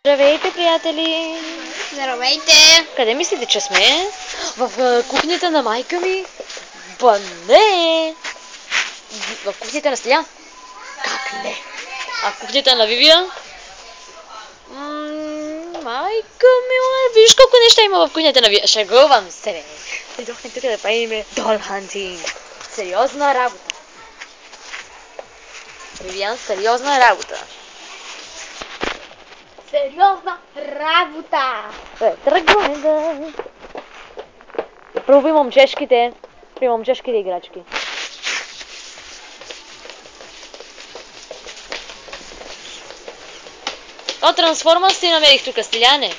Здравейте, приятели! Здравейте! Къде мислите, че сме? В кухнята на майка ми? Ба не! В кухнята на Стилян? Как не? А в кухнята на Вивия? Майка мила, виж колко неща има в кухнята на Вивия. Шегувам се, бе. Дойдохме тук да правим дол хантинг. Сериозна работа. Вивиан, сериозна работа. Сериозна работа! Тръгваме да... Първо при момчешките играчки. О, Трансформърс ти намерих тук, Стиляне.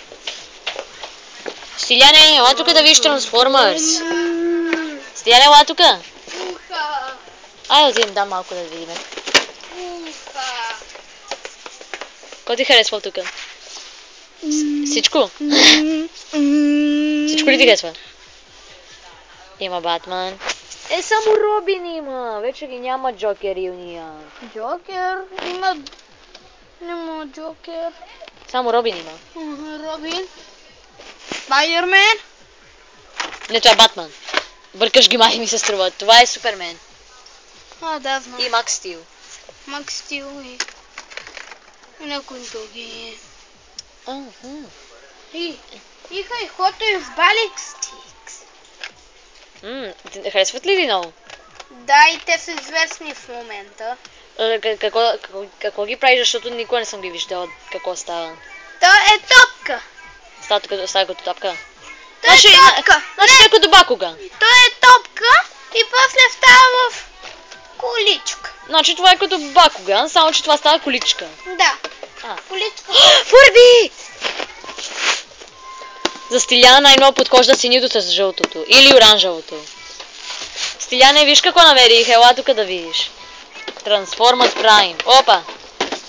Стиляне, ела тук да видиш Трансформърс. Стиляне, ела тук. Айде да им дам малко да видим. Кой ти харесва тук? Всичко? Всичко ли ти харесва? Има Батман. Само Робин има. Вече ги няма Джокер и уния. Джокер? Няма Джокер. Само Робин има. Робин. Спайдермен. Не, това е Батман. Бъркаш ги, май ми се струва. Това е Супермен. Да, знам. И Макс Стил. Макс Стил и някой други. И Хото и в Балик Стикс. Харесват ли много? Да, и те са известни в момента. Какво ги правиш, защото никога не съм ги виждала какво става? То е топка. Става като топка? То е топка. Значи е като Бакуган. То е топка и после става в количка. Значи това е като Бакуган, само че това става количка. Да. Количка. Фурби! За Стиляна най-много подхожда синито с жълтото. Или оранжевото. Стиляне, виж какво намерих. Ела тук да видиш. Трансформърс Прайм. Опа!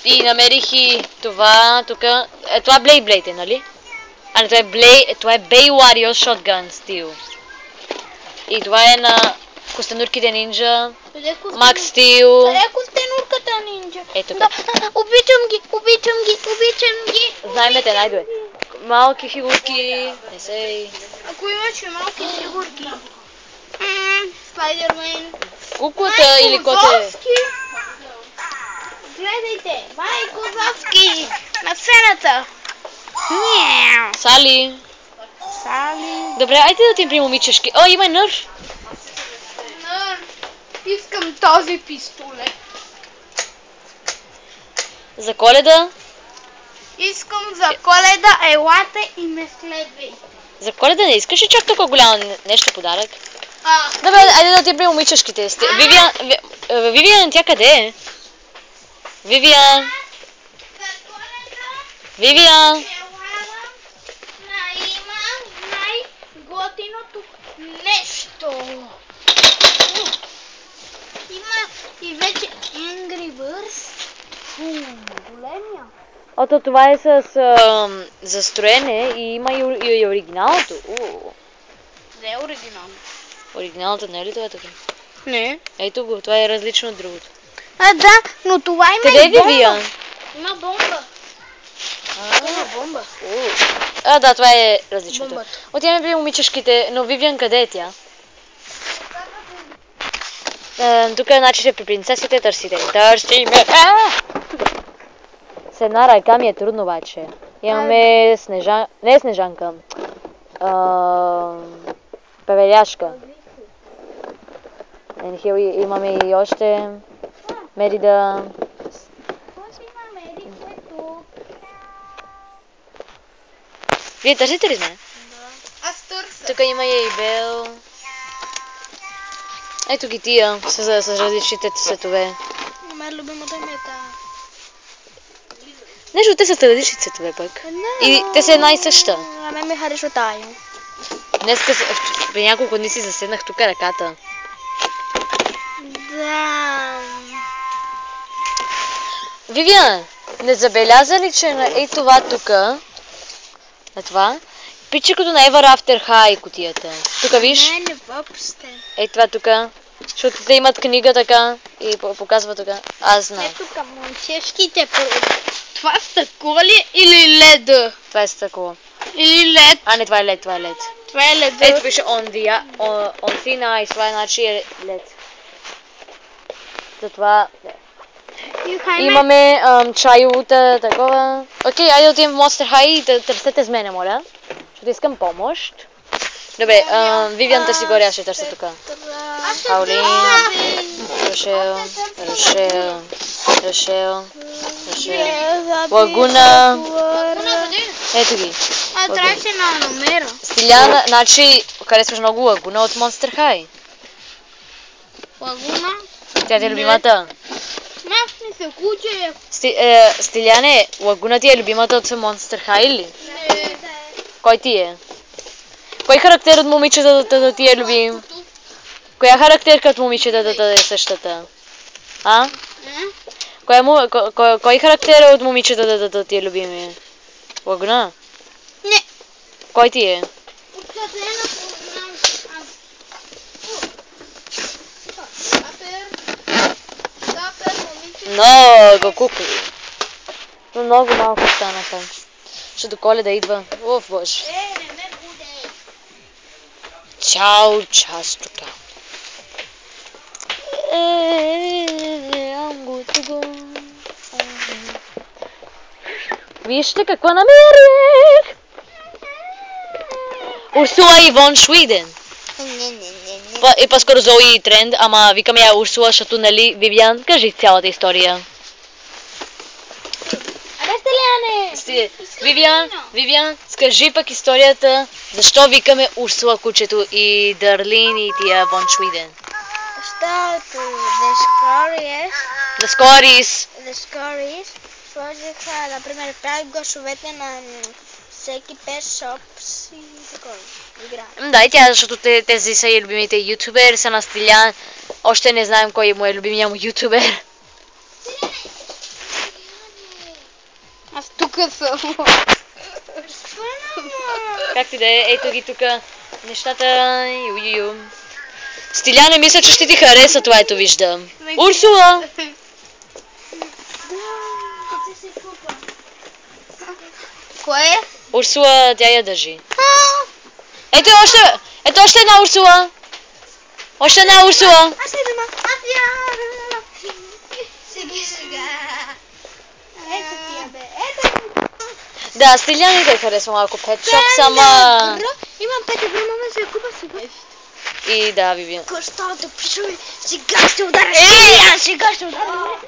И намерих и това тук. Това Blade е, нали? А не, това е Bay Warrior Shotgun Steel. И това е на Костенурките нинджа. Макс Стил. Къде е Костенурката нинджа? Ето да, обичам ги. Знаеме те, най-добре. Малки фигурки. Не сей. Ако имаше малки фигурки. Спайдермен. Куклата или коте? Гледайте, Майкозовски на сцената. Сали. Добре, айде да ти при момичешки. О, има Нърф. Искам този пистолет. За Коледа? Искам за Коледа, елате и ме следвай. За Коледа не искаш ли чак толкова голямо нещо подарък? Добре, айде да ти при момичешките. Вивиан, тя къде е? Вивиан. Има най-готиното нещо. Има и вече Angry Birds. Големия. Ото това е с застроене и има и оригиналното. Не е оригинално. Оригиналното не е ли това така? Не. Ето го, това е различно от другото. Да, но това има къде и бомба. Къде е Вивиан? Има бомба. Има бомба. Да, това е различното. Бомбата. Отиваме при момичешките, но Вивиан къде е тя? Тук значи ще при принцесите търсите. Търсиме! С една ръка ми е трудно обаче. Имаме не Снежанка. Певеляшка. Имаме и още Мерида. Вие търсите ли сме? Да. Аз търся. Тук има и Бел. Ето ги тия с различните цветове. Моя любимата ми е тая. Нещо те са с различни цветове пък. И те са една и съща. На мен ми харесва тая. Днеска при няколко дни си заседнах тук ръката. Да. Вивиан, не забеляза ли, че на това тук, на това, пичикото на Ever After High кутията. Тук виж? Не, въобще. Това тук. Защото те имат книга така и показва така. Аз знам. Ето към момчешките Това стъкло ли или лед? Това е стъкло. Или лед? А, не, това е лед, това е лед. Това е лед. Ето пише on thin ice, това е значи е лед. Затова имаме чайовата такова. Окей, айде отидем в Monster High и да търсете с мене, моля. Защото искам помощ. Добре, Вивиан търси горе, аз ще търся тук. Паулин, Рошел, Лагуна. Ето ги. трябваше на номера. Стиляна, значи харесваш много Лагуна от Monster High. Лагуна? Тя ти е любимата. Аз не се куче. Стиляне, Лагуна ти е любимата от Monster High ли? Не. Кой ти е? Кой характер от момичетата ти е любим? Коя характерка от момичетата е същата? А? Кой характер от момичетата ти е любим? Лагуна? Не. Кой ти е? Много кукли. Но много малко станаха. Ще до Коледа идва. Оф, боже. Чао, частота. I'm good to go. Вижте какво намерих! Урсула и Вон Шуиден. И по-скоро Зои и Тренд, ама викам я Урсула, защото нали, Вивиан, кажи цялата история. Вивиан, скажи пък историята, защо викаме Урсула кучето и Дарлин и тия Вон Шуиден. Защото Дескорис сложиха, например, правят гласовете на всеки пет шопс и такова. Играят. Да, и тя, защото тези са и любимите ютубери, са на Стилян. Още не знаем кой му е любимия му ютубер. Аз тук съм. Как ти да е? Ето ги тук нещата. Стиляне, мисля, че ще ти хареса това, ето виждам. Урсула! Кое е? Урсула, тя я държи. Ето още една Урсула. Още една Урсула. Аз я. Сега. Ето ти я, бе. Да, Стиляне да харесва малко Pet Shop, сама... Имам 5 евро, мама се купа сега. И да, Вивиан. Костата да пишем, сега ще ударя. Сега ще ударя.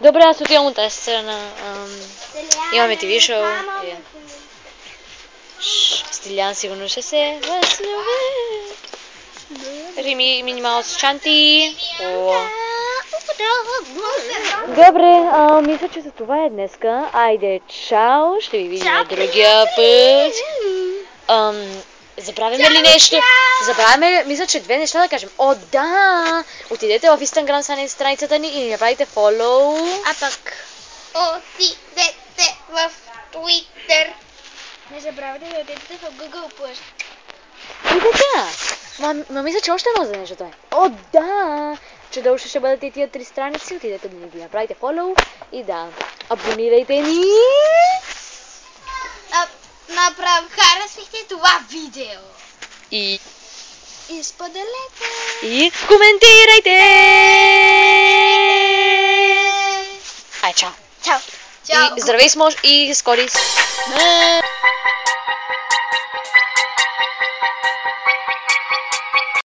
Добре, аз отивам от тази страна. Имаме TV шоу. Стилян сигурно ще се възлюби. Рими минималс чанти. Добре, мисля, че за това е днеска. Айде, чао, ще ви видим другия път. Забравяме ли нещо? Забравяме, мисля, че 2 неща да кажем. О, да! Отидете в Instagram страницата ни и ни направите фолоу. А пък отидете в Twitter. Не забравяйте да отидете в Google+. И така. Ма мисля, че още едно за нещо това е. О, да! Че долу ще бъдат и тия 3 страници. Отидете да ни ги направите фолоу. И да, абонирайте ни. Харесвайте това видео. И споделете. И коментирайте! Ай, чао! Чао! И здравей с мож и с Корис!